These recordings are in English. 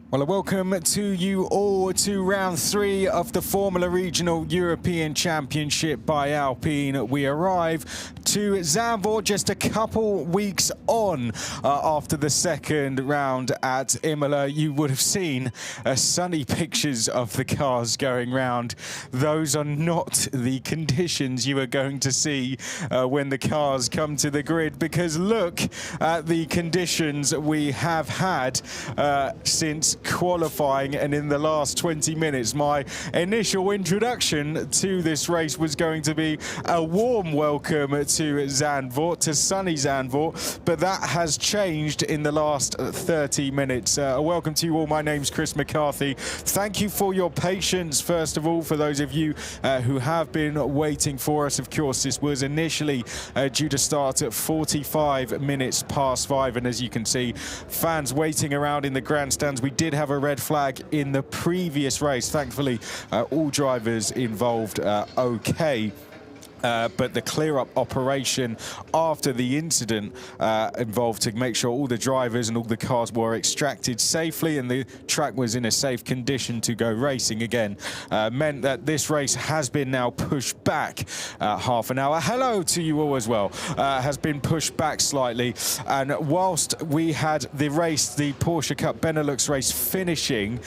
Well, welcome to you all to round 3 of the Formula Regional European Championship by Alpine. We arrive to Zandvoort just a couple weeks on after the second round at Imola. You would have seen sunny pictures of the cars going round. Those are not the conditions you are going to see when the cars come to the grid, because look at the conditions we have had since qualifying, and in the last 20 minutes. My initial introduction to this race was going to be a warm welcome to Zandvoort, to sunny Zandvoort, but that has changed in the last 30 minutes. Welcome to you all. My name's Chris McCarthy. Thank you for your patience, first of all, for those of you who have been waiting for us. Of course, this was initially due to start at 45 minutes past 5, and as you can see, fans waiting around in the grandstands. We did have a red flag in the previous race. Thankfully, all drivers involved okay. But the clear-up operation after the incident involved to make sure all the drivers and all the cars were extracted safely and the track was in a safe condition to go racing again meant that this race has been now pushed back half an hour. Hello to you all as well. Has been pushed back slightly, and whilst we had the race, the Porsche Cup Benelux race finishing,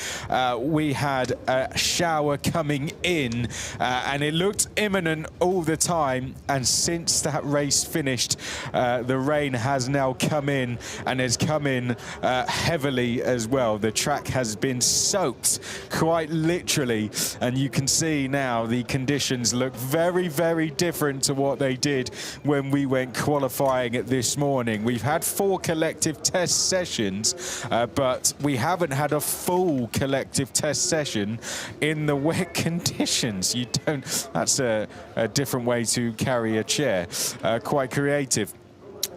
we had a shower coming in and it looked imminent all the time, and since that race finished, the rain has now come in, and has come in heavily as well. The track has been soaked quite literally, and you can see now the conditions look very, very different to what they did when we went qualifying this morning. We've had 4 collective test sessions, but we haven't had a full collective test session in the wet conditions. You don't, that's a different way to carry a chair. Quite creative.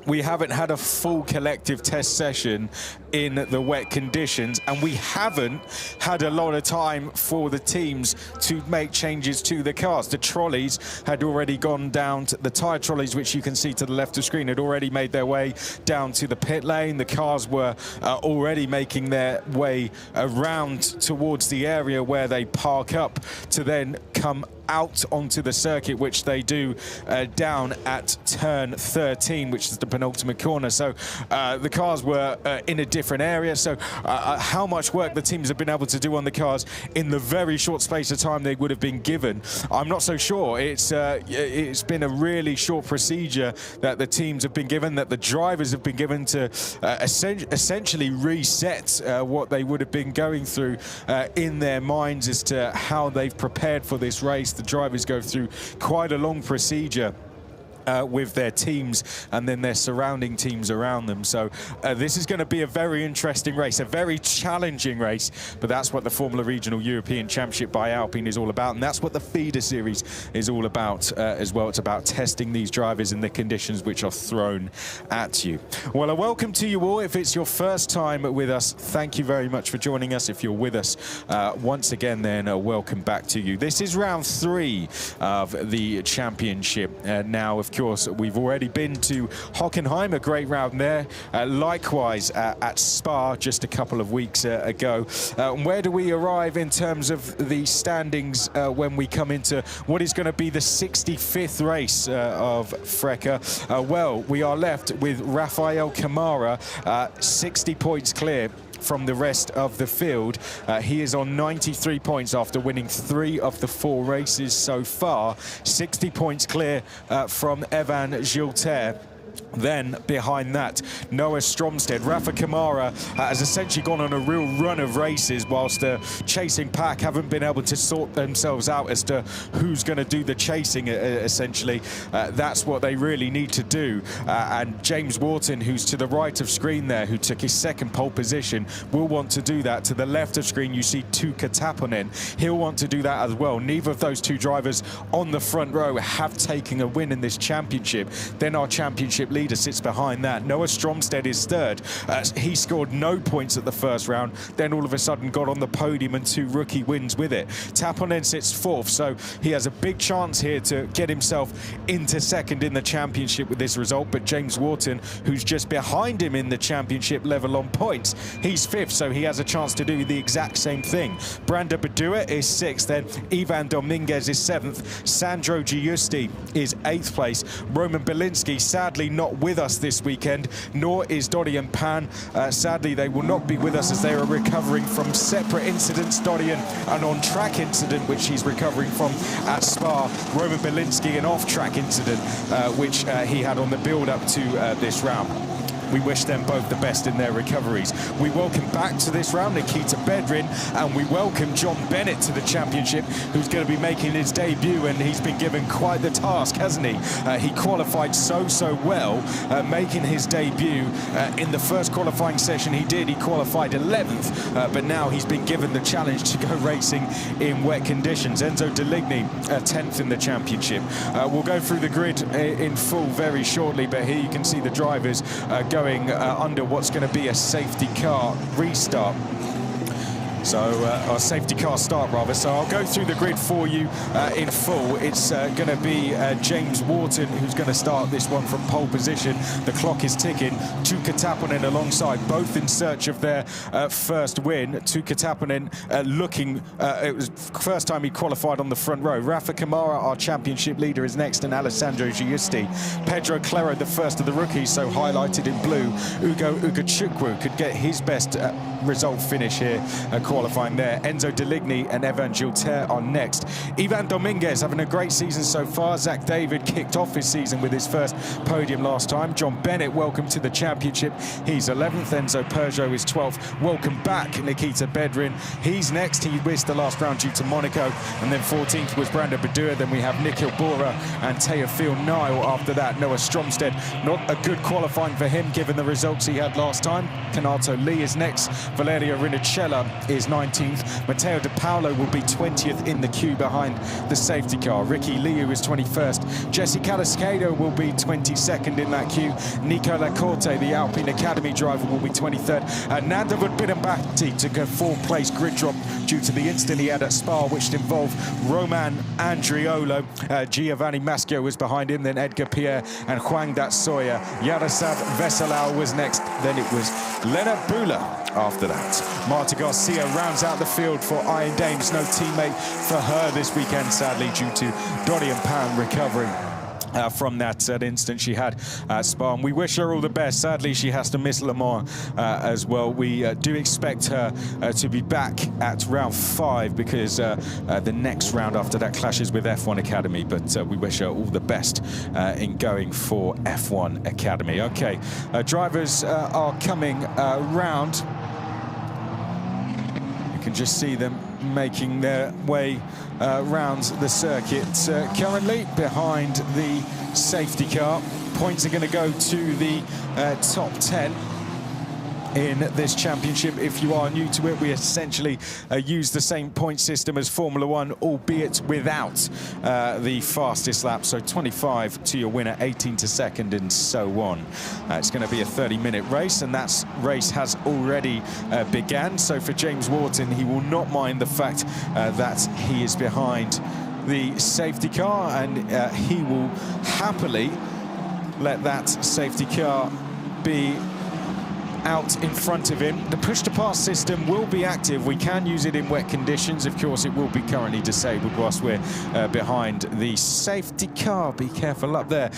We haven't had a full collective test session in the wet conditions, and we haven't had a lot of time for the teams to make changes to the cars. The trolleys had already gone down to the tyre trolleys, which you can see to the left of screen, had already made their way down to the pit lane. The cars were already making their way around towards the area where they park up to then come out onto the circuit, which they do down at turn 13, which is the penultimate corner. So the cars were in a different area. So how much work the teams have been able to do on the cars in the very short space of time they would have been given, I'm not so sure. It's been a really short procedure that the teams have been given, that the drivers have been given to essentially reset what they would have been going through in their minds as to how they've prepared for this race. The drivers go through quite a long procedure with their teams and then their surrounding teams around them. So this is going to be a very interesting race, a very challenging race, but that's what the Formula Regional European Championship by Alpine is all about, and that's what the feeder series is all about as well. It's about testing these drivers in the conditions which are thrown at you. Well, a welcome to you all. If it's your first time with us, thank you very much for joining us. If you're with us once again, then welcome back to you. This is round 3 of the championship. Now, of course, we've already been to Hockenheim, a great round there. Likewise at Spa just a couple of weeks ago. Where do we arrive in terms of the standings when we come into what is going to be the 65th race of FRECA? Well, we are left with Rafael Camara, 60 points clear from the rest of the field. He is on 93 points after winning 3 of the 4 races so far. 60 points clear from Evan Gilter. Then behind that, Noah Stromstead. Rafa Camara has essentially gone on a real run of races, whilst the chasing pack haven't been able to sort themselves out as to who's going to do the chasing, essentially. That's what they really need to do. And James Wharton, who's to the right of screen there, who took his second pole position, will want to do that. To the left of screen, you see Tuukka Taponen. He'll want to do that as well. Neither of those two drivers on the front row have taken a win in this championship. Then our championship championship leader sits behind that. Noah Stromstead is third. He scored no points at the first round, then all of a sudden got on the podium and 2 rookie wins with it. Taponen sits fourth, so he has a big chance here to get himself into second in the championship with this result. But James Wharton, who's just behind him in the championship level on points, he's fifth, so he has a chance to do the exact same thing. Branda Badua is sixth, then Ivan Dominguez is seventh, Sandro Giusti is eighth place. Roman Belinsky sadly not with us this weekend, nor is Dorian Pan. Sadly they will not be with us as they are recovering from separate incidents. Dorian an on-track incident which he's recovering from at Spa. Roman Belinsky an off-track incident which he had on the build-up to this round. We wish them both the best in their recoveries. We welcome back to this round Nikita Bedrin, and we welcome John Bennett to the championship, who's going to be making his debut, and he's been given quite the task, hasn't he? He qualified so well, making his debut in the first qualifying session he did. He qualified 11th, but now he's been given the challenge to go racing in wet conditions. Enzo Deligny, 10th in the championship. We'll go through the grid in full very shortly, but here you can see the drivers going under what's going to be a safety car restart. So, or safety car start rather. So I'll go through the grid for you in full. It's going to be James Wharton who's going to start this one from pole position. The clock is ticking. Tuukka Taponen alongside, both in search of their first win. Tuukka Taponen looking, it was first time he qualified on the front row. Rafa Kamara, our championship leader, is next, and Alessandro Giusti. Pedro Clero, the first of the rookies, so highlighted in blue. Ugo Ugachukwu could get his best result finish here, qualifying there. Enzo Deligny and Evan Gilter are next. Ivan Dominguez having a great season so far. Zach David kicked off his season with his first podium last time. John Bennett, welcome to the championship. He's 11th. Enzo Peugeot is 12th. Welcome back, Nikita Bedrin. He's next. He missed the last round due to Monaco. And then 14th was Branda Badua. Then we have Nikhil Bora and Teofil Nile after that. Noah Stromstead, not a good qualifying for him given the results he had last time. Kanato Lee is next. Valerio Rinicella is 19th. Matteo De Paolo will be 20th in the queue behind the safety car. Ricky Liu is 21st. Jesse Calascado will be 22nd in that queue. Nico Lacorte, the Alpine Academy driver, will be 23rd. Nando Budbirambati took a fourth-place grid drop due to the incident he had at Spa, which involved Roman Andriolo. Giovanni Maschio was behind him, then Edgar Pierre and Huang Dat Soya. Yaroslav Veselau was next, then it was Lennart Bula after that. Marta Garcia rounds out the field for Iron Dames. No teammate for her this weekend, sadly, due to Dorian Pan recovering from that incident she had at Spa. And we wish her all the best. Sadly, she has to miss Le Mans as well. We do expect her to be back at round 5 because the next round after that clashes with F1 Academy. But we wish her all the best in going for F1 Academy. Okay, drivers are coming round. You can just see them making their way round the circuit. Currently behind the safety car. Points are going to go to the top 10 in this championship. If you are new to it, we essentially use the same point system as Formula 1, albeit without the fastest lap. So 25 to your winner, 18 to second, and so on. It's going to be a 30-minute race, and that race has already began. So for James Wharton, he will not mind the fact that he is behind the safety car, and he will happily let that safety car be out in front of him. The push-to-pass system will be active. We can use it in wet conditions. Of course, it will be currently disabled whilst we're behind the safety car. Be careful up there.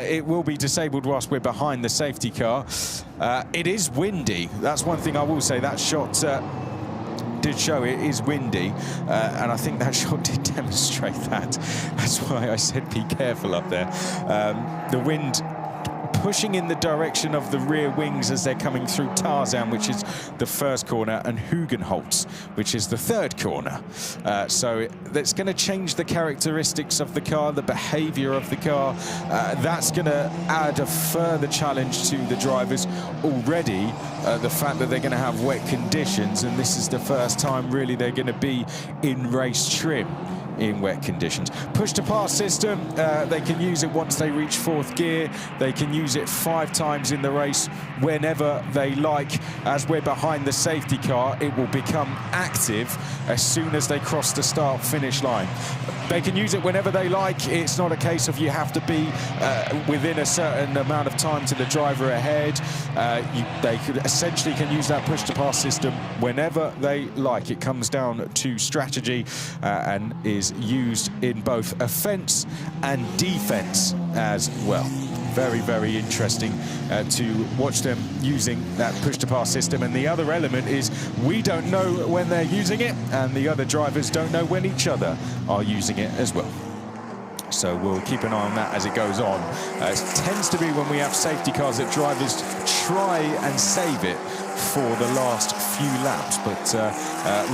It will be disabled whilst we're behind the safety car. It is windy. That's one thing I will say. That shot did show it is windy, and I think that shot did demonstrate that. That's why I said be careful up there. The wind pushing in the direction of the rear wings as they're coming through Tarzan, which is the first corner, and Hugenholtz, which is the third corner. So that's going to change the characteristics of the car, the behavior of the car. That's going to add a further challenge to the drivers already. The fact that they're going to have wet conditions, and this is the first time really they're going to be in race trim in wet conditions. Push-to-pass system, they can use it once they reach 4th gear. They can use it 5 times in the race whenever they like. As we're behind the safety car, it will become active as soon as they cross the start-finish line. They can use it whenever they like. It's not a case of you have to be within a certain amount of time to the driver ahead. They essentially can use that push-to-pass system whenever they like. It comes down to strategy and is used in both offence and defence as well. Very, very interesting to watch them using that push-to-pass system. And the other element is we don't know when they're using it, and the other drivers don't know when each other are using it as well. So we'll keep an eye on that as it goes on. It tends to be when we have safety cars that drivers try and save it for the last few laps. But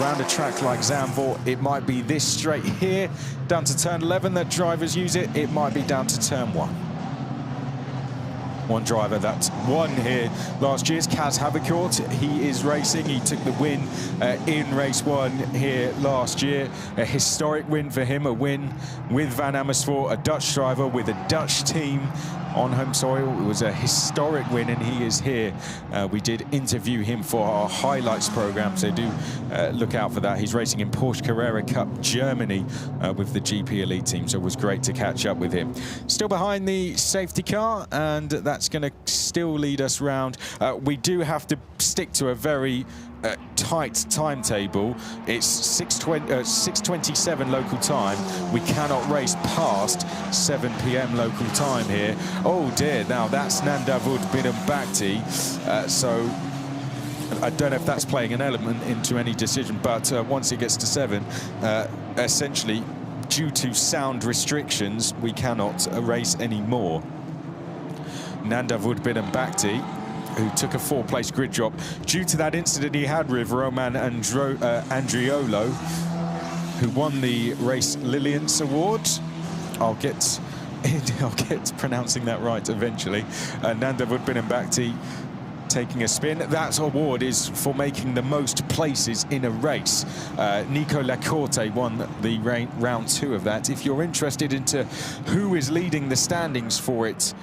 around a track like Zandvoort, it might be this straight here, down to turn 11 that drivers use it. It might be down to turn 1. One driver that won here last year's Kaz Havercourt. He is racing. He took the win in race 1 here last year. A historic win for him, a win with Van Amersfoort, a Dutch driver with a Dutch team on home soil. It was a historic win, and he is here. We did interview him for our highlights program, so do look out for that. He's racing in Porsche Carrera Cup Germany with the GP Elite team, so it was great to catch up with him. Still behind the safety car, and that's going to still lead us round. We do have to stick to a very tight timetable. It's 6:27 local time. We cannot race past 7 p.m. local time here. Oh dear, now that's Nandavud Bidambakti. So I don't know if that's playing an element into any decision, but once it gets to 7, essentially, due to sound restrictions, we cannot race anymore. Nandavud Bidambakti, who took a 4th-place grid drop due to that incident he had with Roman Andriolo, who won the Race Lilians Award. I'll get pronouncing that right eventually. Nandavud Bidambakti taking a spin. That award is for making the most places in a race. Nico Lacorte won the round 2 of that. If you're interested into who is leading the standings for it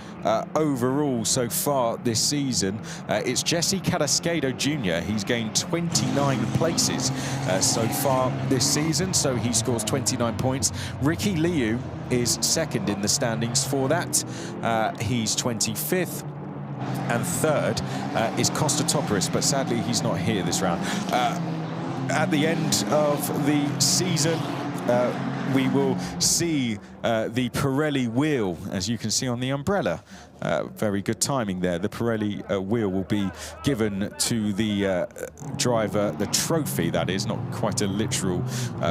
overall so far this season, it's Jesse Carrasquedo Jr. He's gained 29 places so far this season, so he scores 29 points. Ricky Liu is 2nd in the standings for that. He's 25th. And 3rd is Costa Toparis, but sadly he's not here this round. At the end of the season, we will see the Pirelli wheel, as you can see on the umbrella. Very good timing there. The Pirelli wheel will be given to the driver, the trophy, that is, not quite a literal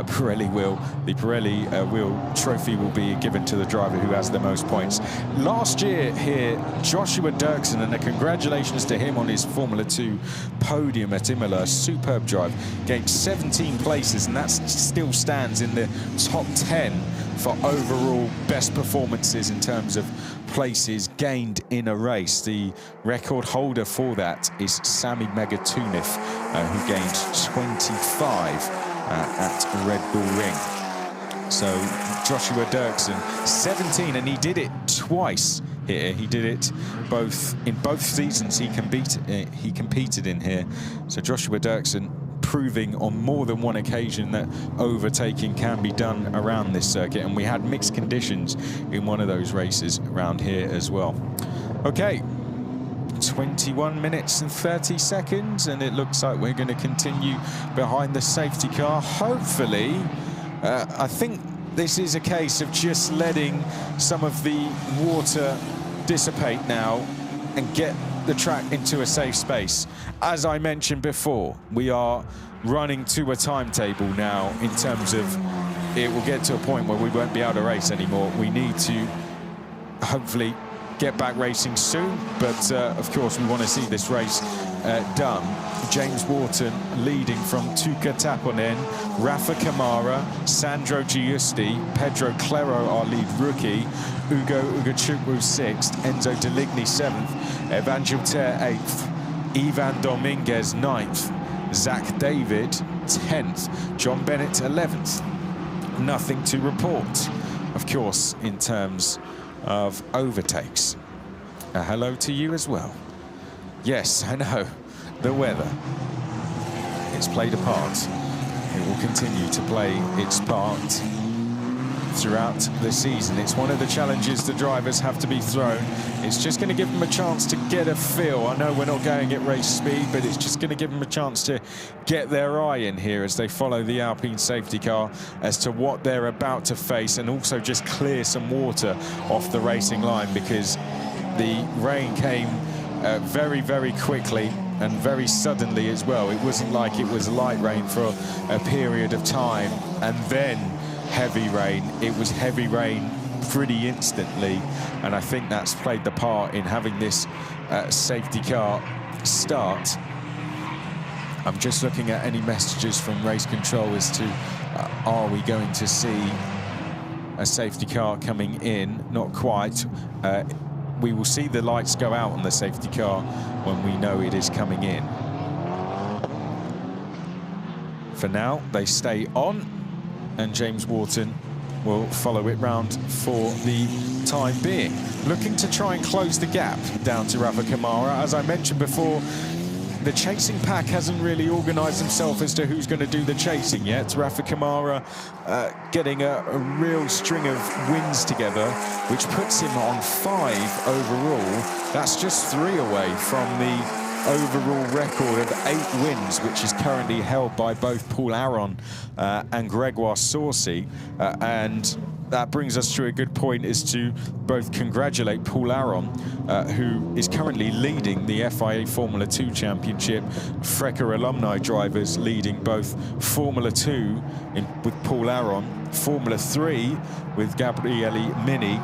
Pirelli wheel. The Pirelli wheel trophy will be given to the driver who has the most points. Last year here, Joshua Dirksen, and a congratulations to him on his Formula 2 podium at Imola. A superb drive, gained 17 places, and that still stands in the top 10 for overall best performances in terms of places gained in a race. The record holder for that is Sami Megatunif, who gained 25 at Red Bull Ring. So Joshua Dirksen, 17, and he did it twice here. He did it in both seasons he competed in here. So Joshua Dirksen proving on more than one occasion that overtaking can be done around this circuit, and we had mixed conditions in one of those races around here as well. Okay, 21 minutes and 30 seconds, and it looks like we're going to continue behind the safety car. Hopefully, I think this is a case of just letting some of the water dissipate now and get the track into a safe space. As I mentioned before, we are running to a timetable now in terms of it will get to a point where we won't be able to race anymore. We need to hopefully get back racing soon, but of course we want to see this race done. James Wharton leading from Tuka Taponen, Rafa Kamara, Sandro Giusti, Pedro Clero, our lead rookie, Ugo Ugachukwu 6th, Enzo Deligny 7th, Evangel Ter 8th, Ivan Dominguez 9th, Zach David 10th, John Bennett 11th. nothing to report, of course, in terms of overtakes. Hello to you as well. Yes, I know, the weather. It's played a part. It will continue to play its part throughout the season. It's one of the challenges the drivers have to be thrown. It's just going to give them a chance to get a feel. I know we're not going at race speed, but it's just going to give them a chance to get their eye in here as they follow the Alpine safety car as to what they're about to face, and also just clear some water off the racing line, because the rain came very, very quickly and very suddenly as well. It wasn't like it was light rain for a period of time and then heavy rain. It was heavy rain pretty instantly, and I think that's played the part in having this safety car start. I'm just looking at any messages from race control as to are we going to see a safety car coming in? Not quite. We will see the lights go out on the safety car when we know it is coming in. For now, they stay on, and James Wharton will follow it round for the time being. Looking to try and close the gap down to Rafa Kamara. As I mentioned before, the chasing pack hasn't really organised himself as to who's going to do the chasing yet. Rafa Kamara getting a real string of wins together, which puts him on 5 overall. That's just 3 away from the overall record of 8 wins, which is currently held by both Paul Aron and Gregoire Saucy. And that brings us to a good point, is to both congratulate Paul Aron, who is currently leading the FIA Formula 2 Championship. FRECA alumni drivers leading both Formula 2 with Paul Aron, Formula 3 with Gabriele Mini,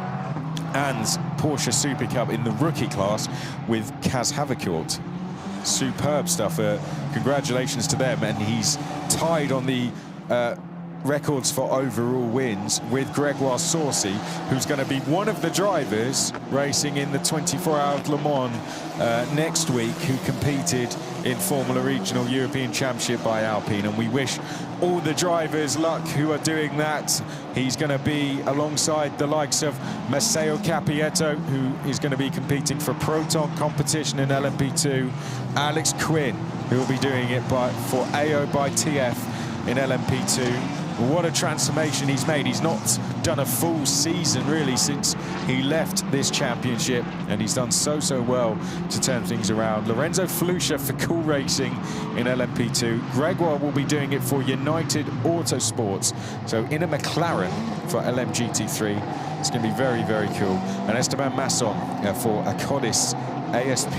and Porsche Super Cup in the rookie class with Kaz Havercourt. Superb stuff. Congratulations to them, and he's tied on the records for overall wins with Gregoire Saucy, who's going to be one of the drivers racing in the 24 Hours Le Mans next week, who competed in Formula Regional European Championship by Alpine. And we wish all the drivers luck who are doing that. He's going to be alongside the likes of Maceo Capietto, who is going to be competing for Proton competition in LMP2, Alex Quinn, who will be doing it for AO by TF in LMP2. What a transformation he's made. He's not done a full season really since he left this championship, and he's done so well to turn things around. Lorenzo Flusha for Cool Racing in LMP2. Gregoire will be doing it for United Autosports, so in a McLaren for LMGT3. It's going to be very, very cool. And Esteban Masson for Acodis ASP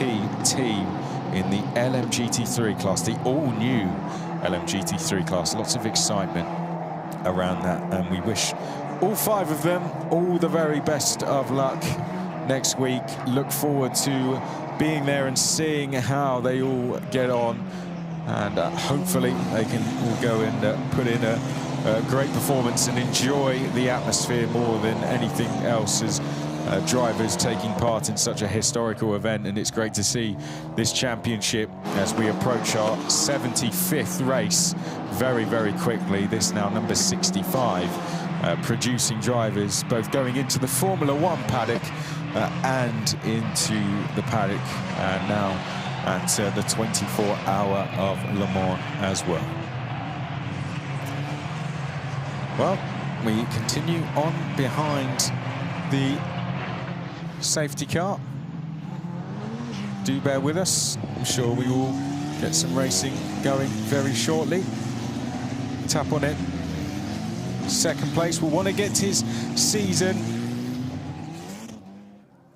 team in the LMGT3 class, the all-new LMGT3 class. Lots of excitement around that, and we wish all 5 of them all the very best of luck next week. Look forward to being there and seeing how they all get on, and hopefully they can all go and put in a great performance and enjoy the atmosphere more than anything else, as drivers taking part in such a historical event. And it's great to see this championship as we approach our 75th race very, very quickly. This now number 65, producing drivers both going into the Formula 1 paddock and into the paddock, and now at the 24 Hour of Le Mans as well. Well, we continue on behind the safety car. Do bear with us. I'm sure we will get some racing going very shortly. Tap on it. Second place. We'll want to get his season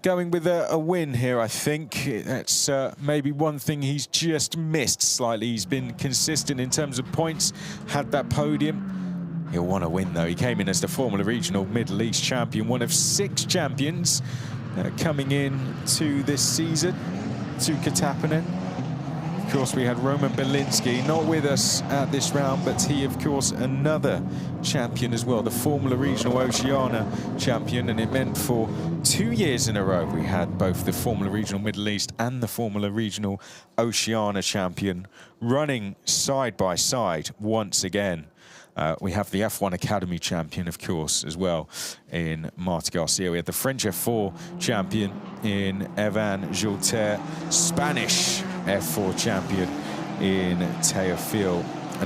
going with a win here, I think. That's maybe one thing he's just missed slightly. He's been consistent in terms of points, had that podium. He'll want to win, though. He came in as the Formula Regional Middle East champion, one of 6 champions coming in to this season, to Katapanen. Of course, we had Roman Belinsky not with us at this round, but he, of course, another champion as well, the Formula Regional Oceania champion, and it meant for 2 years in a row we had both the Formula Regional Middle East and the Formula Regional Oceania champion running side by side once again. We have the F1 Academy champion, of course, as well, in Marta Garcia. We had the French F4 champion in Evan Gilter, Spanish F4 champion in Teofil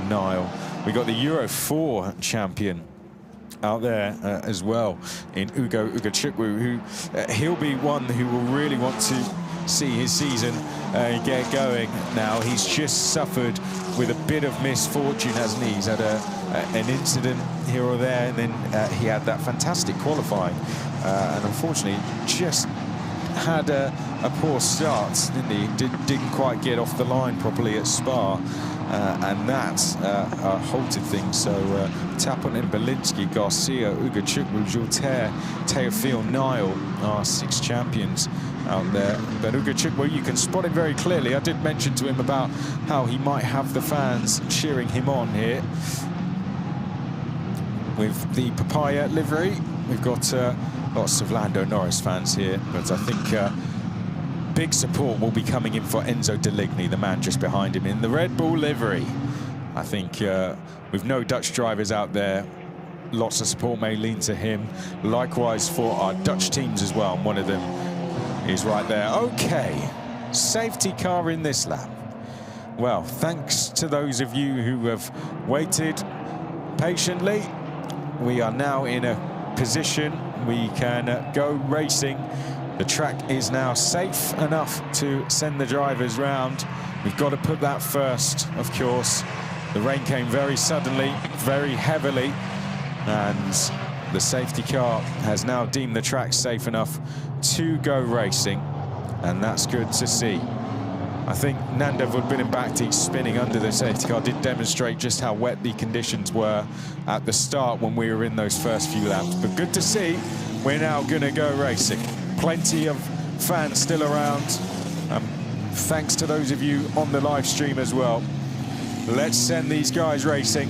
Nile. We got the Euro 4 champion out there as well in Ugo Ugachukwu, who he'll be one who will really want to see his season get going now. He's just suffered with a bit of misfortune, hasn't he? He's had an incident here or there, and then he had that fantastic qualifying, and unfortunately just had a poor start, didn't he? Didn't quite get off the line properly at Spa, and that's halted things. So Taponin, Belinsky, Garcia, Ugachukwu, Gilter, Teofil Nile are 6 champions out there. But Ugachukwu, you can spot him very clearly. I did mention to him about how he might have the fans cheering him on here. With the papaya livery, we've got lots of Lando Norris fans here, but I think big support will be coming in for Enzo Deligny, the man just behind him in the Red Bull livery. I think with no Dutch drivers out there, lots of support may lean to him. Likewise for our Dutch teams as well, and one of them is right there. Okay, safety car in this lap. Well, thanks to those of you who have waited patiently. We are now in a position we can go racing. The track is now safe enough to send the drivers round. We've got to put that first, of course. The rain came very suddenly, very heavily, and the safety car has now deemed the track safe enough to go racing, and that's good to see. I think Nando Woodbinin-Bhakti spinning under the safety car did demonstrate just how wet the conditions were at the start when we were in those first few laps. But good to see we're now going to go racing. Plenty of fans still around. Thanks to those of you on the live stream as well. Let's send these guys racing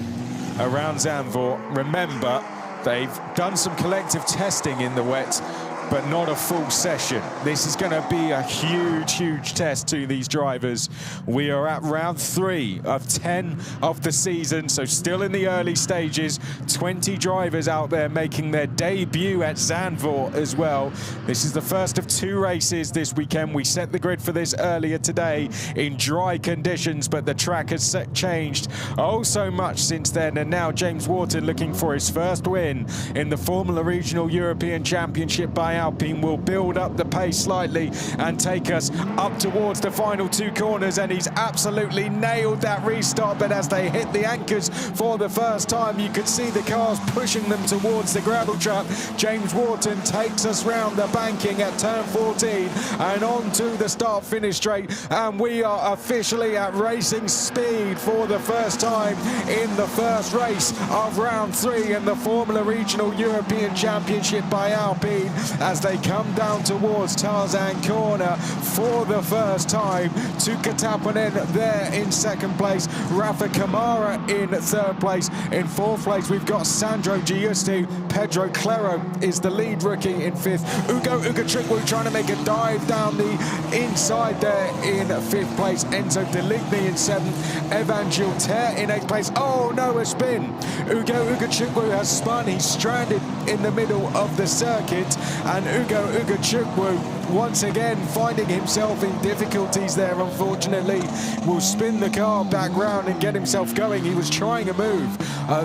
around Zandvoort. Remember, they've done some collective testing in the wet, but not a full session. This is going to be a huge, huge test to these drivers. We are at round 3 of 10 of the season, so still in the early stages. 20 drivers out there making their debut at Zandvoort as well. This is the first of 2 races this weekend. We set the grid for this earlier today in dry conditions, but the track has changed oh so much since then. And now James Wharton looking for his first win in the Formula Regional European Championship by Alpine will build up the pace slightly and take us up towards the final 2 corners, and he's absolutely nailed that restart. But as they hit the anchors for the first time, you could see the cars pushing them towards the gravel trap. James Wharton takes us round the banking at turn 14 and on to the start-finish straight, and we are officially at racing speed for the first time in the first race of round 3 in the Formula Regional European Championship by Alpine, as they come down towards Tarzan Corner for the first time. Tuka Taponen there in second place, Rafa Kamara in third place. In fourth place, we've got Sandro Giusti. Pedro Clero is the lead rookie in fifth. Ugo Ugachukwu trying to make a dive down the inside there in fifth place. Enzo Deligny in seventh. Evan Gilter in eighth place. Oh no, a spin. Ugo Ugachukwu has spun. He's stranded in the middle of the circuit, and Ugo Ugachukwu once again finding himself in difficulties there, unfortunately. Will spin the car back round and get himself going. He was trying a move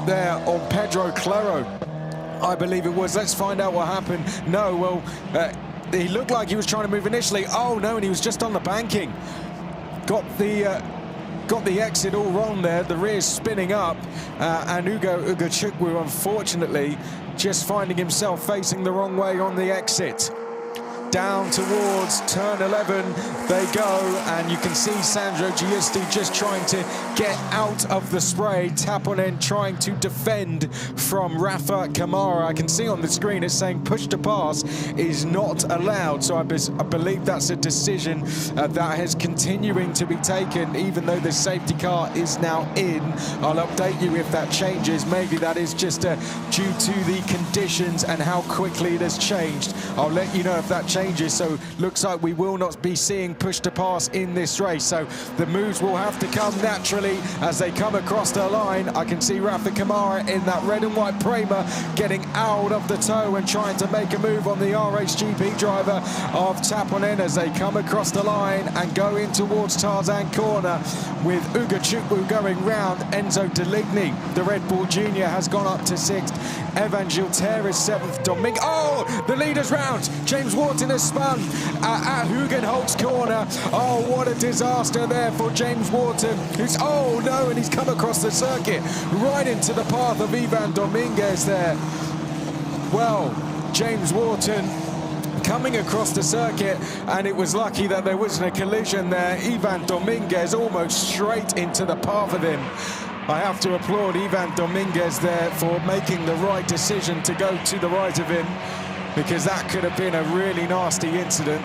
there on Pedro Clero, I believe it was. Let's find out what happened. No, well, he looked like he was trying to move initially. Oh no, and he was just on the banking. Got the exit all wrong there. The rear's spinning up, and Ugo Ugachukwu, unfortunately, just finding himself facing the wrong way on the exit. Down towards turn 11 they go, and you can see Sandro Giusti just trying to get out of the spray. Taponen trying to defend from Rafa Kamara. I can see on the screen it's saying push to pass is not allowed, so I believe that's a decision that is continuing to be taken, even though the safety car is now in. I'll update you if that changes. Maybe that is just due to the conditions and how quickly it has changed. I'll let you know if that changes changes, so looks like we will not be seeing push to pass in this race. So the moves will have to come naturally as they come across the line. I can see Rafa Kamara in that red and white Prema getting out of the toe and trying to make a move on the RHGP driver of Taponen as they come across the line and go in towards Tarzan corner, with Uga Chukwu going round. Enzo Deligny, the Red Bull Junior, has gone up to 6th. Evan Gilter is 7th. Domingue, oh, the leader's round. James Wharton has spun at Hugenholtz corner. Oh, what a disaster there for James Wharton, who's, oh no, and he's come across the circuit right into the path of Ivan Dominguez there. Well, James Wharton coming across the circuit, and it was lucky that there wasn't a collision there. Ivan Dominguez almost straight into the path of him. I have to applaud Ivan Dominguez there for making the right decision to go to the right of him, because that could have been a really nasty incident.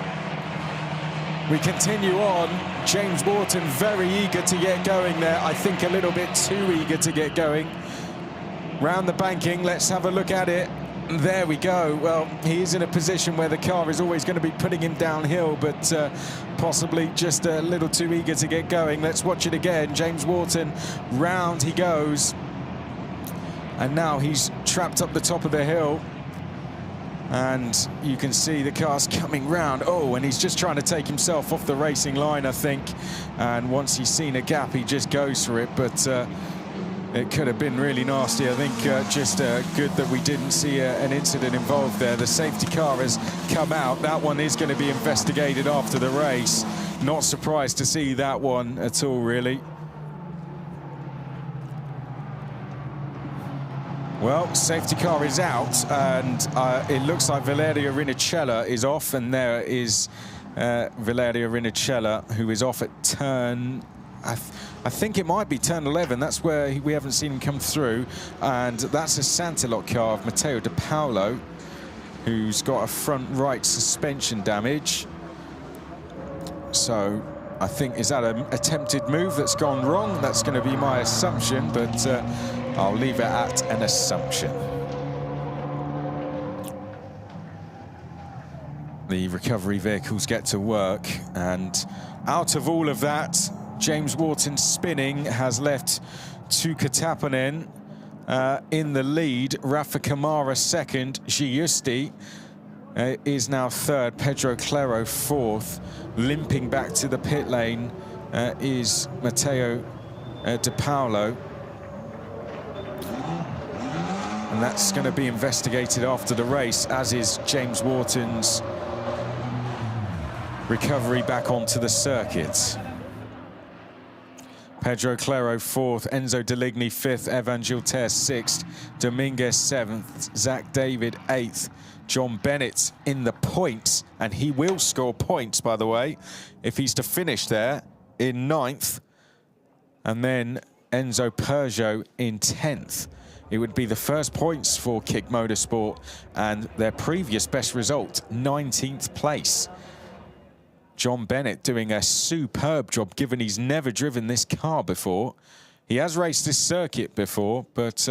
We continue on. James Wharton very eager to get going there. I think a little bit too eager to get going. Round the banking, let's have a look at it. There we go. Well, he is in a position where the car is always going to be putting him downhill, but possibly just a little too eager to get going. Let's watch it again. James Wharton, round he goes. And now he's trapped up the top of the hill. And you can see the car's coming round. Oh, and he's just trying to take himself off the racing line, I think. And once he's seen a gap, he just goes for it. But it could have been really nasty. I think just good that we didn't see an incident involved there. The safety car has come out. That one is going to be investigated after the race. Not surprised to see that one at all, really. Well, safety car is out, and it looks like Valerio Rinicella is off, and there is Valerio Rinicella, who is off at turn, I think it might be turn 11. That's where we haven't seen him come through, and that's a Santilot car of Matteo De Paolo, who's got a front right suspension damage. So I think, is that an attempted move that's gone wrong? That's going to be my assumption, but I'll leave it at an assumption. The recovery vehicles get to work, and out of all of that, James Wharton spinning has left Tuukka Taponen in the lead. Rafa Kamara second. Giusti is now third. Pedro Claro fourth. Limping back to the pit lane is Matteo De Paolo. And that's going to be investigated after the race, as is James Wharton's recovery back onto the circuit. Pedro Claro fourth, Enzo Deligny fifth, Evan Gilter sixth, Dominguez seventh, Zach David eighth, John Bennett in the points, and he will score points, by the way, if he's to finish there, in ninth, and then Enzo Peugeot in 10th. It would be the first points for Kick Motorsport, and their previous best result, 19th place. John Bennett doing a superb job, given he's never driven this car before. He has raced this circuit before, but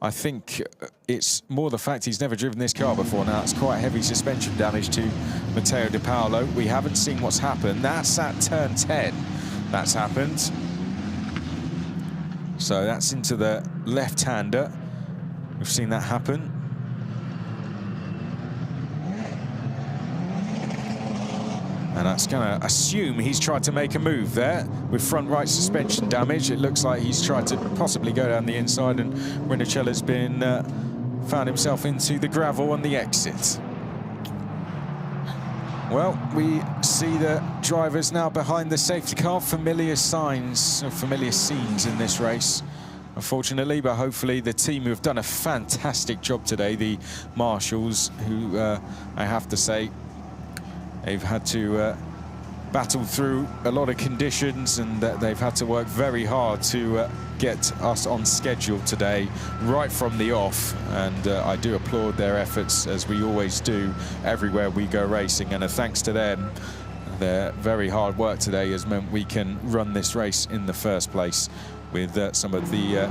I think it's more the fact he's never driven this car before. Now, it's quite heavy suspension damage to Matteo De Paolo. We haven't seen what's happened. That's at turn 10 that's happened. So that's into the left-hander. We've seen that happen. And that's going to assume he's tried to make a move there with front right suspension damage. It looks like he's tried to possibly go down the inside, and Rinicella's been found himself into the gravel on the exit. Well, we see the drivers now behind the safety car. Familiar signs, familiar scenes in this race, unfortunately, but hopefully the team who have done a fantastic job today, the marshals, who I have to say, they've had to battle through a lot of conditions, and they've had to work very hard to get us on schedule today, right from the off. And I do applaud their efforts, as we always do everywhere we go racing. And a thanks to them, their very hard work today has meant we can run this race in the first place with some of the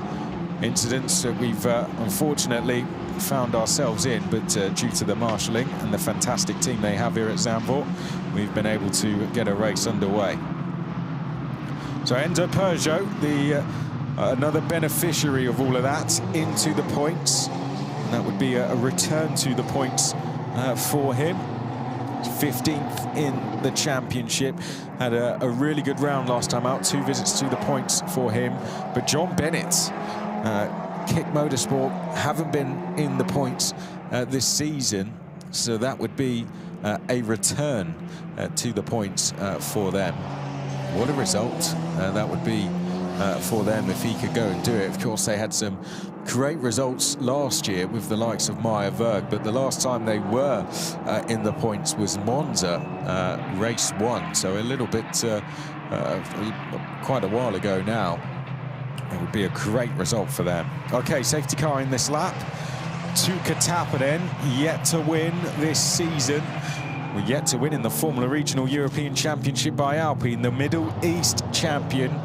incidents that we've unfortunately found ourselves in, but due to the marshalling and the fantastic team they have here at Zandvoort, we've been able to get a race underway. So Enzo Peugeot, another beneficiary of all of that, into the points. And that would be a return to the points for him. 15th in the championship. Had a really good round last time out. 2 visits to the points for him. But John Bennett, Kick Motorsport, haven't been in the points this season. So that would be a return to the points for them. What a result that would be for them if he could go and do it. Of course, they had some great results last year with the likes of Meyer Berg, but the last time they were in the points was Monza, race 1, so a little bit, quite a while ago now. It would be a great result for them. Okay, safety car in this lap. Tuukka Tappinen, yet to win this season. We're yet to win in the Formula Regional European Championship by Alpine. The Middle East champion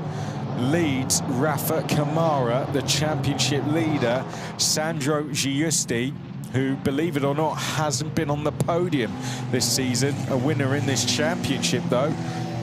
leads Rafa Kamara, the championship leader. Sandro Giusti, who, believe it or not, hasn't been on the podium this season. A winner in this championship, though,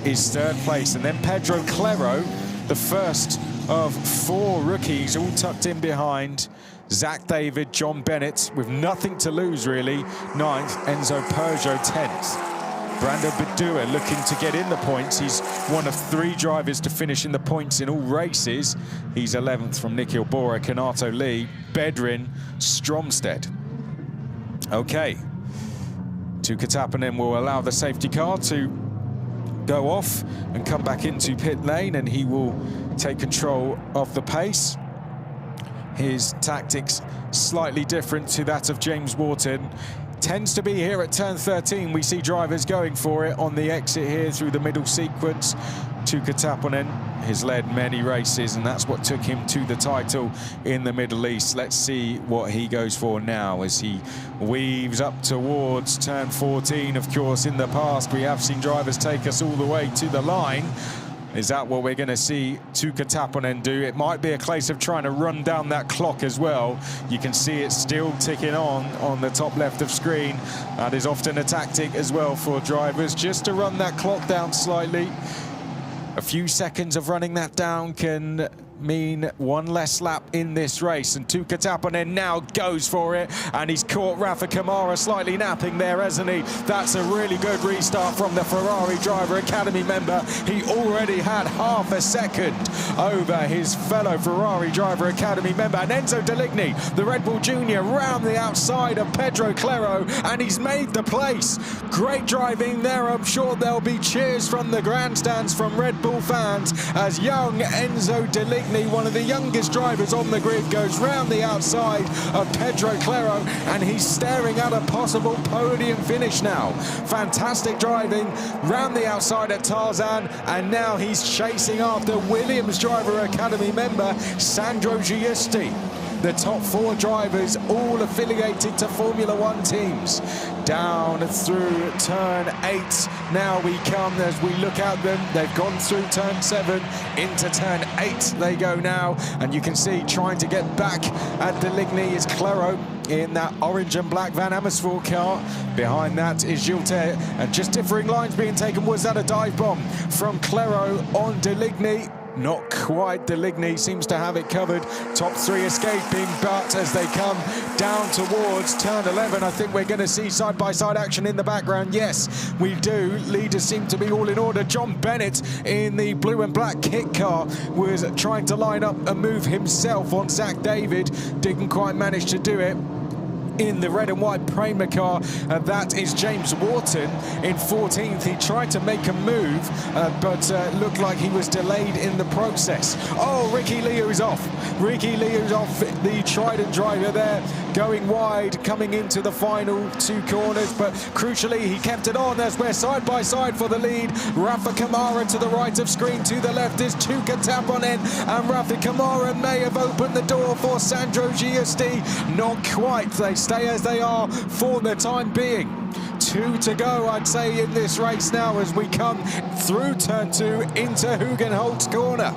is 3rd place. And then Pedro Clero, the first of 4 rookies, all tucked in behind Zach David, John Bennett, with nothing to lose, really. 9th, Enzo Peugeot, 10th. Brando Badua looking to get in the points. He's one of 3 drivers to finish in the points in all races. He's 11th from Nikhil Bora, Kanato Lee, Bedrin, Stromstead. Okay. Tuukka Tappinen will allow the safety car to go off and come back into pit lane, and he will take control of the pace. His tactics slightly different to that of James Wharton. Tends to be here at turn 13. We see drivers going for it on the exit here through the middle sequence. Tuukka Tappinen has led many races, and that's what took him to the title in the Middle East. Let's see what he goes for now as he weaves up towards turn 14. Of course, in the past, we have seen drivers take us all the way to the line. Is that what we're going to see Tuukka Tappinen do? It might be a case of trying to run down that clock as well. You can see it still ticking on the top left of screen. That is often a tactic as well for drivers, just to run that clock down slightly. A few seconds of running that down can mean 1 less lap in this race, and Tuukka Tappinen now goes for it, and he's caught Rafa Kamara slightly napping there, hasn't he? That's a really good restart from the Ferrari Driver Academy member. He already had half a second over his fellow Ferrari Driver Academy member, and Enzo Deligny, the Red Bull Junior, round the outside of Pedro Clero, and he's made the place. Great driving there. I'm sure there'll be cheers from the grandstands from Red Bull fans as young Enzo Deligny, one of the youngest drivers on the grid, goes round the outside of Pedro Clero, and he's staring at a possible podium finish now. Fantastic driving round the outside at Tarzan, and now he's chasing after Williams Driver Academy member Sandro Giusti. The top 4 drivers, all affiliated to Formula 1 teams. Down through turn 8. Now we come as we look at them. They've gone through turn 7 into turn 8. They go now, and you can see trying to get back at Deligny is Clero in that orange and black Van Amersfoort car. Behind that is Gilter, and just differing lines being taken. Was that a dive bomb from Clero on Deligny? Not quite. Deligny seems to have it covered. Top 3 escaping, but as they come down towards turn 11, I think we're going to see side-by-side action in the background. Yes, we do. Leaders seem to be all in order. John Bennett in the blue and black kit car was trying to line up a move himself on Zach David. Didn't quite manage to do it. In the red and white Prema car, that is James Wharton in 14th. He tried to make a move, but looked like he was delayed in the process. Oh, Ricky Liu's off. Ricky Liu's off, the Trident driver there, going wide, coming into the final 2 corners, but crucially, he kept it on as we're side by side for the lead. Rafa Kamara to the right of screen, to the left is Tuukka Tappinen, and Rafa Kamara may have opened the door for Sandro Giusti. Not quite. They stay as they are for the time being. 2 to go, I'd say, in this race now as we come through turn 2 into Hugenholtz corner.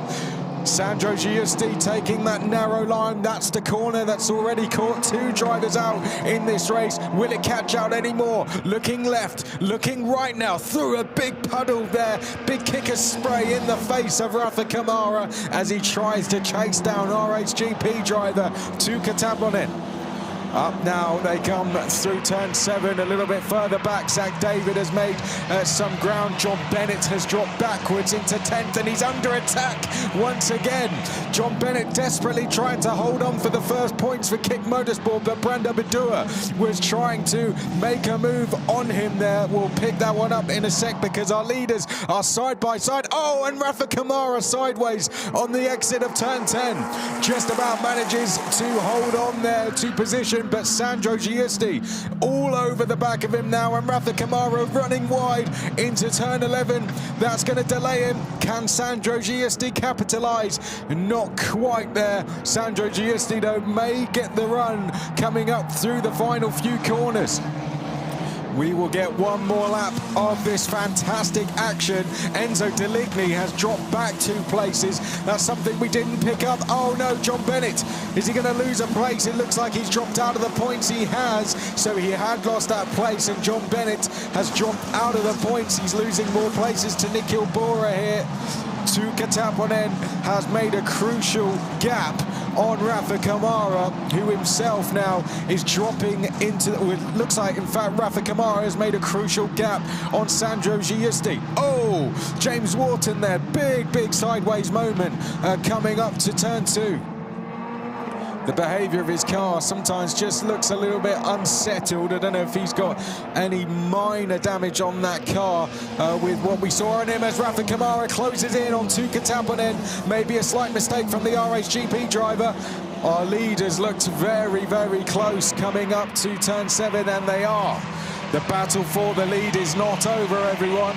Sandro Giusti taking that narrow line. That's the corner that's already caught 2 drivers out in this race. Will it catch out anymore? Looking left, looking right now, through a big puddle there. Big kicker spray in the face of Rafa Kamara as he tries to chase down RHGP driver Tuukka Taponen. Up now, they come through turn 7, a little bit further back. Zach David has made some ground. John Bennett has dropped backwards into 10th, and he's under attack once again. John Bennett desperately trying to hold on for the first points for Kick Motorsport, but Brando Badua was trying to make a move on him there. We'll pick that one up in a sec because our leaders are side by side. Oh, and Rafa Kamara sideways on the exit of turn 10. Just about manages to hold on there to position, but Sandro Giusti all over the back of him now, and Rafa Kamara running wide into turn 11. That's going to delay him. Can Sandro Giusti capitalise? Not quite there. Sandro Giusti, though, may get the run coming up through the final few corners. We will get one more lap of this fantastic action. Enzo Deligny has dropped back 2 places. That's something we didn't pick up. Oh no, John Bennett. Is he going to lose a place? It looks like he's dropped out of the points. He has. So he had lost that place, and John Bennett has dropped out of the points. He's losing more places to Nikhil Bora here. Tuukka Taponen has made a crucial gap on Rafa Kamara, who himself now is dropping into it looks like, in fact, Rafa Kamara has made a crucial gap on Sandro Giusti. Oh, James Wharton there, big sideways moment coming up to turn 2. The behaviour of his car sometimes just looks a little bit unsettled. I don't know if he's got any minor damage on that car with what we saw on him as Rafa Kamara closes in on Tuukka Taponen. Maybe a slight mistake from the RHGP driver. Our leaders looked very close coming up to turn 7, and they are. The battle for the lead is not over, everyone.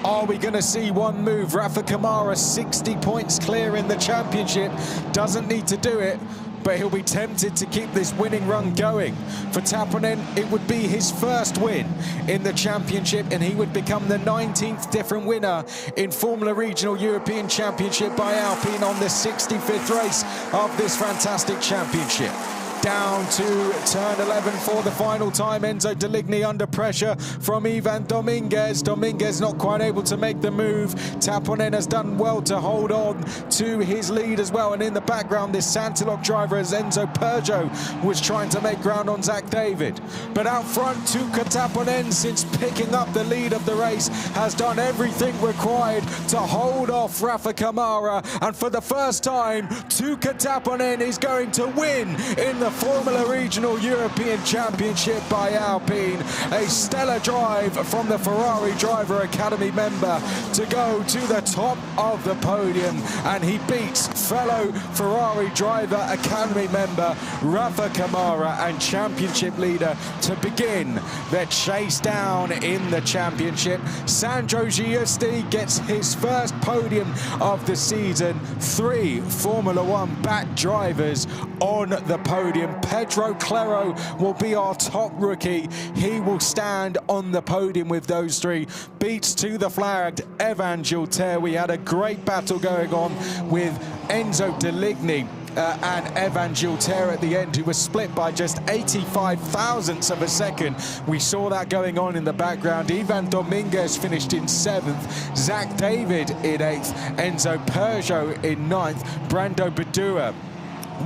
Are we going to see one move? Rafa Kamara 60 points clear in the championship. Doesn't need to do it, but he'll be tempted to keep this winning run going. For Taponen, it would be his first win in the championship, and he would become the 19th different winner in Formula Regional European Championship by Alpine on the 65th race of this fantastic championship. Down to turn 11 for the final time. Enzo Deligny under pressure from Ivan Dominguez. Dominguez not quite able to make the move. Taponen has done well to hold on to his lead as well. And in the background, this Santilok driver, as Enzo Peugeot, was trying to make ground on Zach David. But out front, Tuukka Taponen, since picking up the lead of the race, has done everything required to hold off Rafa Kamara. And for the first time, Tuukka Taponen is going to win in the Formula Regional European Championship by Alpine. A stellar drive from the Ferrari Driver Academy member to go to the top of the podium, and he beats fellow Ferrari Driver Academy member Rafa Kamara and championship leader to begin their chase down in the championship. Sandro Giusti gets his first podium of the season. 3 Formula One back drivers on the podium. Pedro Clero will be our top rookie. He will stand on the podium with those 3. Beats to the flagged Evan Gilter. We had a great battle going on with Enzo Deligny and Evan Gilter at the end, who was split by just 85 thousandths of a second. We saw that going on in the background. Ivan Dominguez finished in 7th, Zach David in 8th, Enzo Peugeot in 9th, Brando Badua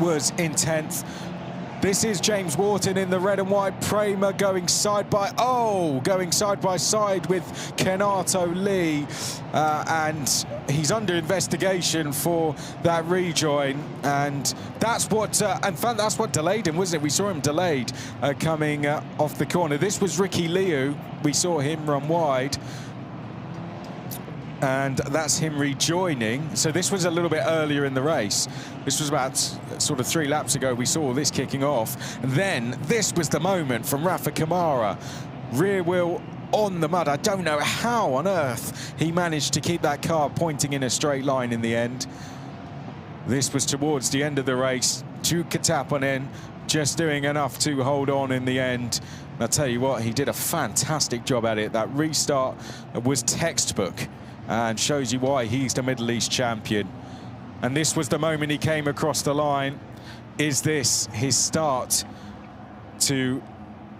was in 10th. This is James Wharton in the red and white Prema going side by side with Kenato Lee, and he's under investigation for that rejoin, and that's what that's what delayed him, wasn't it? We saw him delayed coming off the corner. This was Ricky Liu. We saw him run wide, and that's him rejoining. So this was a little bit earlier in the race. This was about sort of 3 laps ago we saw this kicking off. Then this was the moment from Rafa Kamara. Rear wheel on the mud. I don't know how on earth he managed to keep that car pointing in a straight line in the end. This was towards the end of the race. Tuukka Taponen just doing enough to hold on in the end. And I'll tell you what, he did a fantastic job at it. That restart was textbook and shows you why he's the Middle East champion. And this was the moment he came across the line. Is this his start to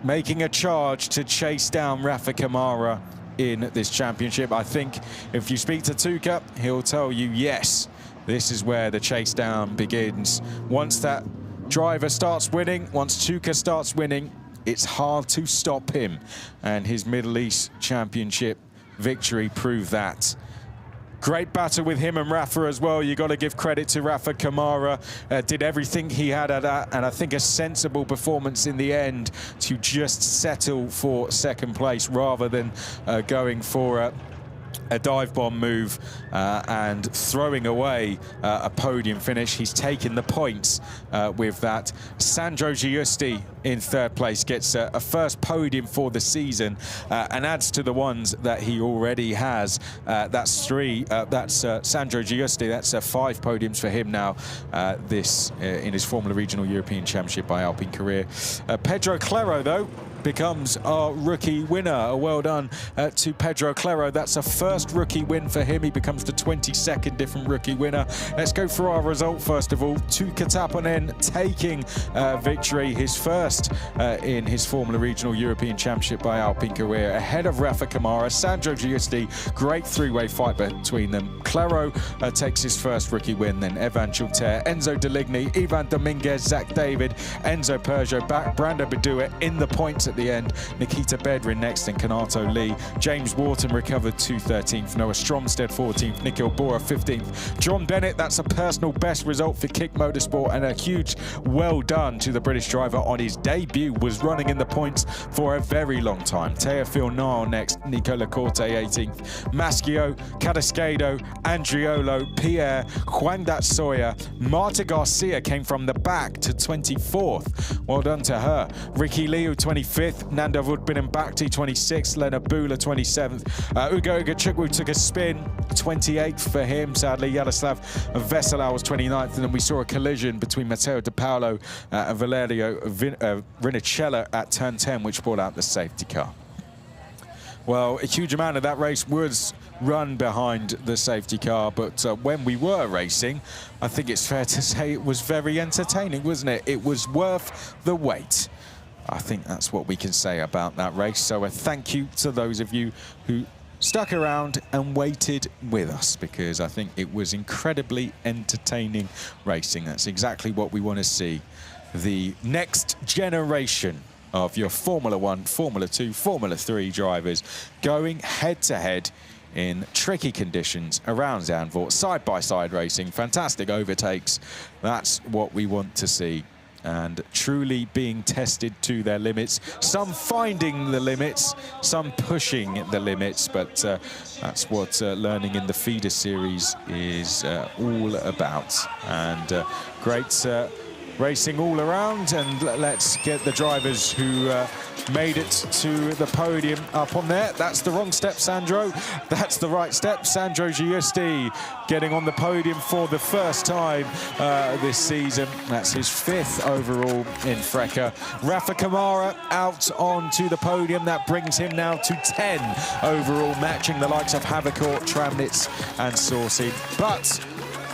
making a charge to chase down Rafa Kamara in this championship? I think if you speak to Tuka, he'll tell you, yes, this is where the chase down begins. Once that driver starts winning, once Tuka starts winning, it's hard to stop him. And his Middle East Championship victory proved that. Great battle with him and Rafa as well. You got to give credit to Rafa Kamara. Did everything he had at that, and I think a sensible performance in the end to just settle for second place rather than going for a dive bomb move and throwing away a podium finish. He's taken the points with that. Sandro Giusti in third place gets a first podium for the season and adds to the ones that he already has. That's three. That's Sandro Giusti. That's 5 podiums for him now in his Formula Regional European Championship by Alpine career. Pedro Clero, though, becomes our rookie winner. Well done to Pedro Clero. That's a first rookie win for him. He becomes the 22nd different rookie winner. Let's go through our result first of all. Tuka Taponen taking victory, his first in his Formula Regional European Championship by Alpine career, ahead of Rafa Kamara. Sandro Giusti, great three-way fight between them. Clero takes his first rookie win, then Evan Chilter, Enzo Deligny, Ivan Dominguez, Zach David, Enzo Peugeot, Brando Badua in the points at the end. Nikita Bedrin next, and Kanato Lee. James Wharton recovered to 13th. Noah Stromstead 14th. Nikhil Bora 15th. John Bennett, that's a personal best result for Kick Motorsport, and a huge well done to the British driver on his debut. Was running in the points for a very long time. Teofil Nile next. Nicola Corte 18th. Maschio, Cadascado, Andriolo, Pierre, Juandat Sawyer. Marta Garcia came from the back to 24th. Well done to her. Ricky Liu 25th. Nando Woodbin Bakhti 26th. Leonard Bula 27th. Ugo Ugachukwu took a spin. 28th for him, sadly. Yaroslav Veselau was 29th. And then we saw a collision between Matteo De Paolo and Valerio Rinicella at turn 10, which brought out the safety car. Well, a huge amount of that race was run behind the safety car, but when we were racing, I think it's fair to say it was very entertaining, wasn't it? It was worth the wait. I think that's what we can say about that race. So a thank you to those of you who stuck around and waited with us, because I think it was incredibly entertaining racing. That's exactly what we want to see. The next generation of your Formula 1, Formula 2, Formula 3 drivers going head-to-head in tricky conditions around Zandvoort, side-by-side racing, fantastic overtakes. That's what we want to see, and truly being tested to their limits. Some finding the limits, some pushing the limits, but that's what learning in the feeder series is all about. And great racing all around, and let's get the drivers who made it to the podium up on there. That's the wrong step, Sandro. That's the right step. Sandro Giusti getting on the podium for the first time this season. That's his 5th overall in FRECA. Rafa Kamara out onto the podium. That brings him now to 10 overall, matching the likes of Havercourt, Tramnitz and Saucy. But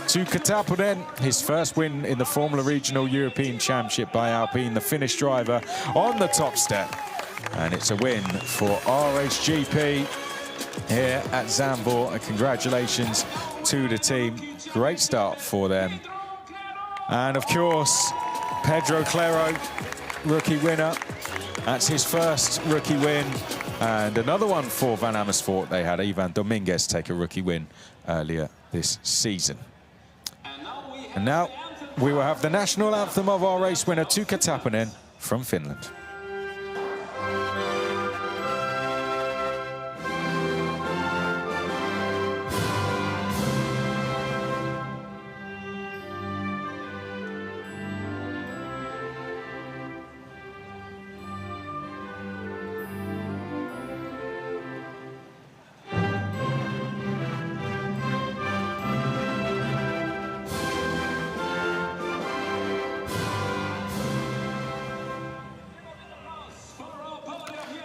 Tuka Taponen, his first win in the Formula Regional European Championship by Alpine, the Finnish driver on the top step. And it's a win for RHGP here at Zandvoort. And congratulations to the team. Great start for them. And of course, Pedro Clero, rookie winner. That's his first rookie win. And another one for Van Amersfoort. They had Ivan Dominguez take a rookie win earlier this season. And now we will have the national anthem of our race winner, Tuka Taponen from Finland.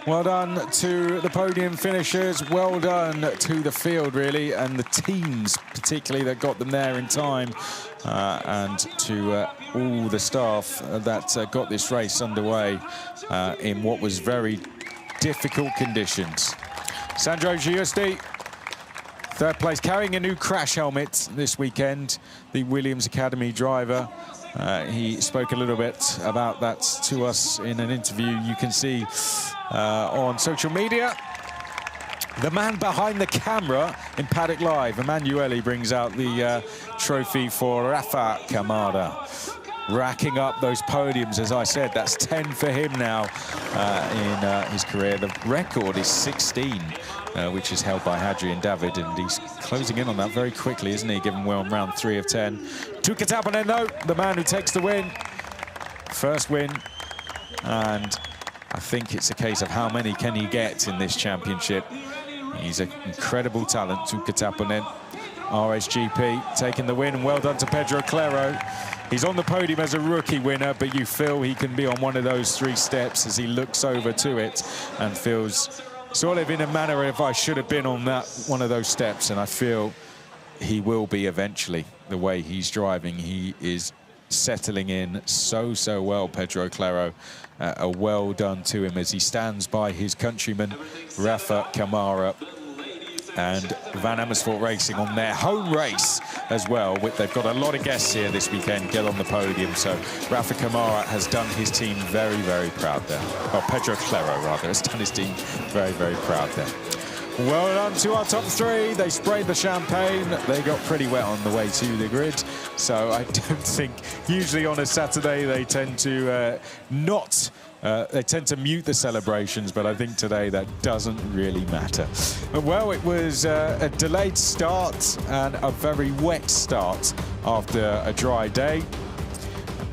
Well done to the podium finishers. Well done to the field, really, and the teams, particularly, that got them there in time. And to all the staff that got this race underway in what was very difficult conditions. Sandro Giusti, third place, carrying a new crash helmet this weekend, the Williams Academy driver. He spoke a little bit about that to us in an interview you can see on social media. The man behind the camera in Paddock Live, Emanuele, brings out the trophy for Rafa Camara. Racking up those podiums, as I said, that's 10 for him now in his career. The record is 16, which is held by Hadrian David, and he's closing in on that very quickly, isn't he, given we're on round 3 of 10. Tuukka Taponen, though, the man who takes the win. First win, and I think it's a case of how many can he get in this championship. He's an incredible talent, Tuukka Taponen. RSGP taking the win, and well done to Pedro Claro. He's on the podium as a rookie winner, but you feel he can be on one of those 3 steps as he looks over to it and feels sort of in a manner if I should have been on that one of those steps, and I feel he will be eventually. The way he's driving, he is settling in so well, Pedro Claro. A well done to him as he stands by his countryman Rafa Camara and Van Amersfoort Racing on their home race as well. They've got a lot of guests here this weekend get on the podium, so Rafa Camara has done his team very proud there. Well, Pedro Claro rather has done his team very proud there. Well done to our top 3. They sprayed the champagne. They got pretty wet on the way to the grid, so I don't think usually on a Saturday they tend to they tend to mute the celebrations, but I think today that doesn't really matter. Well, it was a delayed start and a very wet start after a dry day,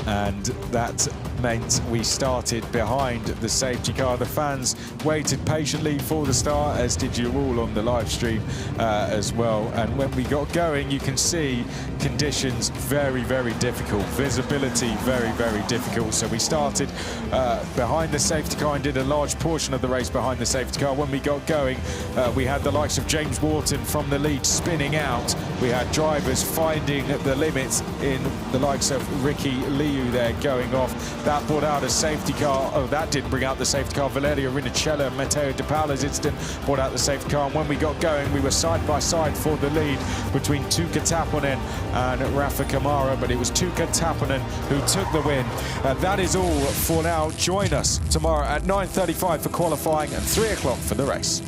and that meant we started behind the safety car. The fans waited patiently for the start, as did you all on the live stream as well. And when we got going, you can see conditions very difficult, visibility very difficult. So we started behind the safety car and did a large portion of the race behind the safety car. When we got going, we had the likes of James Wharton from the lead spinning out. We had drivers finding the limits in the likes of Ricky Liu there going off. That brought out a safety car. Oh, that didn't bring out the safety car. Valerio Rinicella and Matteo De Paola's incident brought out the safety car. And when we got going, we were side by side for the lead between Tuukka Taponen and Rafa Camara, but it was Tuukka Taponen who took the win. That is all for now. Join us tomorrow at 9:35 for qualifying and 3 o'clock for the race.